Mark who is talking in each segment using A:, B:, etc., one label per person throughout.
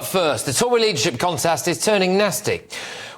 A: first, the Tory leadership contest is turning nasty,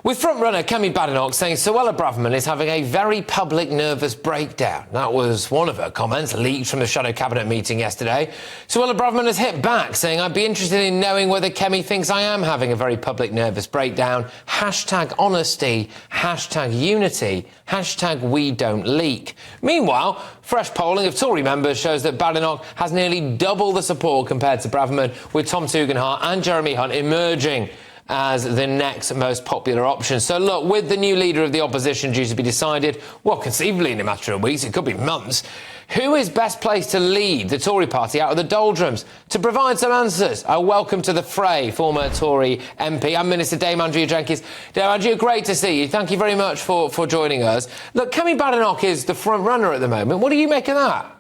A: with frontrunner Kemi Badenoch saying Suella Braverman is having a very public nervous breakdown. That was one of her comments leaked from the Shadow Cabinet meeting yesterday. Suella Braverman has hit back, saying, I'd be interested in knowing whether Kemi thinks I am having a very public nervous breakdown. Hashtag honesty, hashtag unity, hashtag we don't leak. Meanwhile, fresh polling of Tory members shows that Badenoch has nearly double the support compared to Braverman, with Tom Tugendhat and Jeremy Hunt emerging as the next most popular option. So look, with the new leader of the opposition due to be decided, well, conceivably in a matter of weeks, it could be months, who is best placed to lead the Tory party out of the doldrums? To provide some answers, I welcome to the fray former Tory MP and Minister Dame Andrea Jenkyns. Dame Andrea, great to see you. Thank you very much for joining us. Look, Kemi Badenoch is the front runner at the moment. What do you make of that?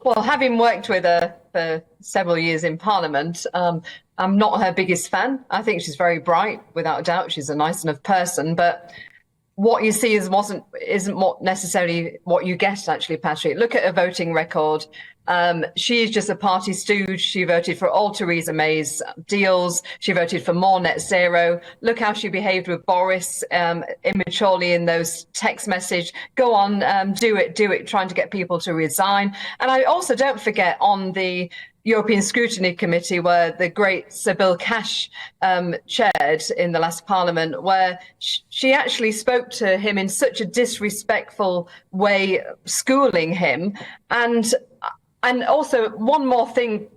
B: Well, having worked with her for several years in Parliament, I'm not her biggest fan. I think she's very bright, without a doubt. She's a nice enough person, but what you see isn't what necessarily what you get, actually, Patrick. Look at her voting record. She is just a party stooge. She voted for all Theresa May's deals. She voted for more net zero. Look how she behaved with Boris immaturely in those text message. Go on, do it, trying to get people to resign. And I also don't forget on the European Scrutiny Committee, where the great Sir Bill Cash chaired in the last Parliament, where she actually spoke to him in such a disrespectful way, schooling him. And also, one more thing,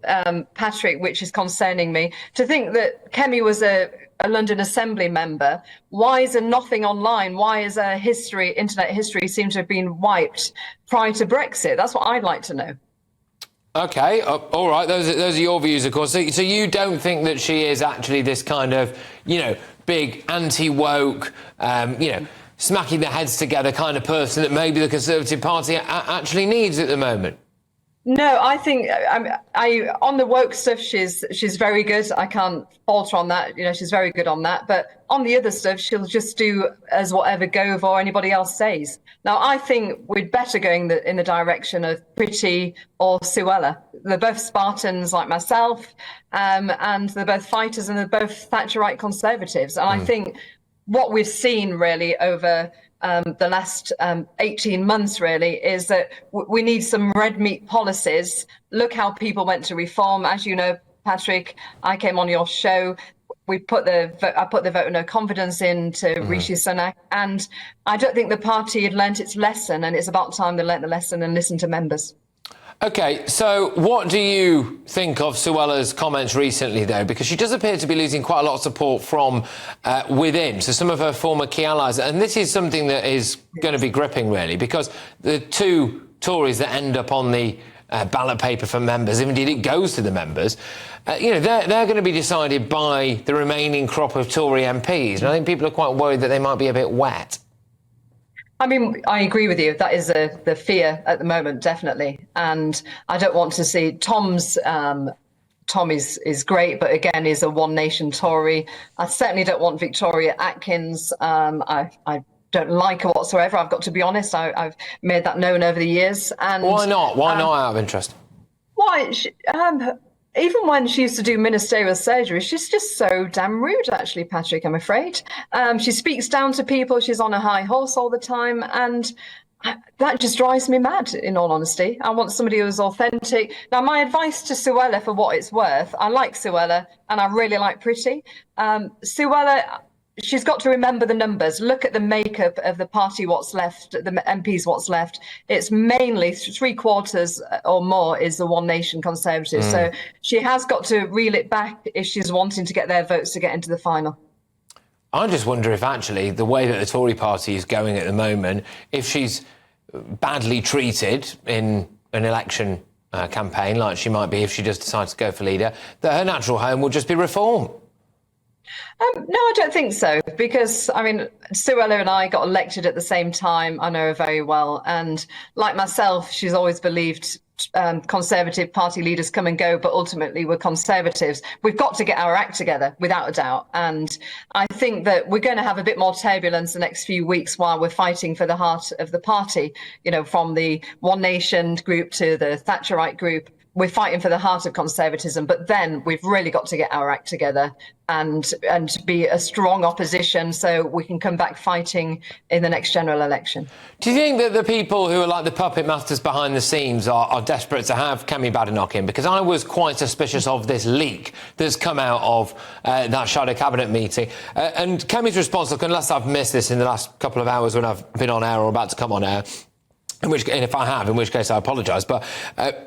B: Patrick, which is concerning me, to think that Kemi was a London Assembly member. Why is there nothing online? Why is her internet history seem to have been wiped prior to Brexit? That's what I'd like to know.
A: OK, all right, those are your views, of course. So you don't think that she is actually this kind of, big anti-woke, smacking their heads together kind of person that maybe the Conservative Party actually needs at the moment?
B: No, I think on the woke stuff, she's very good. I can't falter on that. She's very good on that. But on the other stuff, she'll just do as whatever Gove or anybody else says. Now, I think we'd better go in the direction of Priti or Suella. They're both Spartans like myself, and they're both fighters, and they're both Thatcherite Conservatives. And I think what we've seen really over the last 18 months really is that we need some red meat policies. Look how people went to reform. As you know, Patrick, I came on your show. I put the vote of no confidence into Rishi Sunak, and I don't think the party had learnt its lesson, and it's about time they learnt the lesson and listened to members.
A: OK, so what do you think of Suella's comments recently, though? Because she does appear to be losing quite a lot of support from within, so some of her former key allies. And this is something that is going to be gripping, really, because the two Tories that end up on the ballot paper for members, if indeed it goes to the members, they're going to be decided by the remaining crop of Tory MPs. And I think people are quite worried that they might be a bit wet.
B: I mean, I agree with you. That is the fear at the moment, definitely. And I don't want to see Tom is great, but again, is a one nation Tory. I certainly don't want Victoria Atkins. I don't like her whatsoever. I've got to be honest. I've made that known over the years. And
A: why not? Why not, out of interest?
B: Why? Even when she used to do ministerial surgery, she's just so damn rude, actually, Patrick, I'm afraid. She speaks down to people. She's on a high horse all the time. And that just drives me mad, in all honesty. I want somebody who's authentic. Now, my advice to Suella, for what it's worth, I like Suella and I really like Priti. Suella, she's got to remember the numbers. Look at the makeup of the party, what's left, the MPs, what's left. It's mainly 3/4 or more is the One Nation Conservatives. So she has got to reel it back if she's wanting to get their votes to get into the final.
A: I just wonder if actually the way that the Tory party is going at the moment, if she's badly treated in an election campaign, like she might be if she does decide to go for leader, that her natural home will just be reform.
B: No, I don't think so, because, I mean, Suella and I got elected at the same time. I know her very well. And like myself, she's always believed Conservative Party leaders come and go, but ultimately we're Conservatives. We've got to get our act together, without a doubt. And I think that we're going to have a bit more turbulence the next few weeks while we're fighting for the heart of the party, from the One Nation group to the Thatcherite group. we're fighting for the heart of conservatism, but then we've really got to get our act together and be a strong opposition so we can come back fighting in the next general election.
A: Do you think that the people who are like the puppet masters behind the scenes are desperate to have Kemi Badenoch in? Because I was quite suspicious of this leak that's come out of that shadow cabinet meeting. And Kemi's response, look, unless I've missed this in the last couple of hours when I've been on air or about to come on air, and if I have, in which case I apologise, but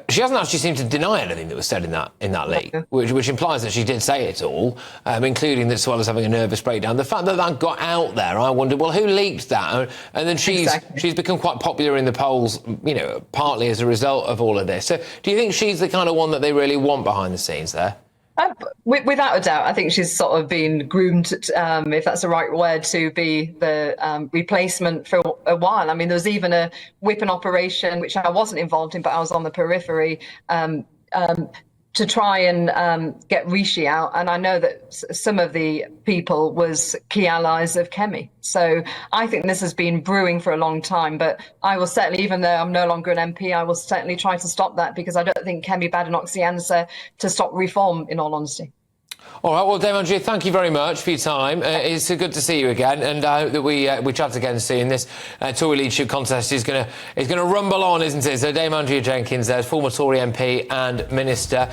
A: she hasn't actually seemed to deny anything that was said in that leak, which implies that she did say it all, including that as well as having a nervous breakdown. The fact that that got out there, I wondered, well, who leaked that? And then she's become quite popular in the polls, partly as a result of all of this. So do you think she's the kind of one that they really want behind the scenes there?
B: Without a doubt, I think she's sort of been groomed, if that's the right word, to be the replacement for a while. I mean, there was even a whipping operation, which I wasn't involved in, but I was on the periphery, to try and get Rishi out. And I know that some of the people was key allies of Kemi. So I think this has been brewing for a long time, but I will certainly, even though I'm no longer an MP, I will certainly try to stop that, because I don't think Kemi Badenoch's the answer to stop reform, in all honesty. All
A: right, well, Dame Andrea, thank you very much for your time. It's good to see you again, and I hope that we chat again soon. This Tory leadership contest is going to rumble on, isn't it? So Dame Andrea Jenkyns, there's former Tory MP and Minister.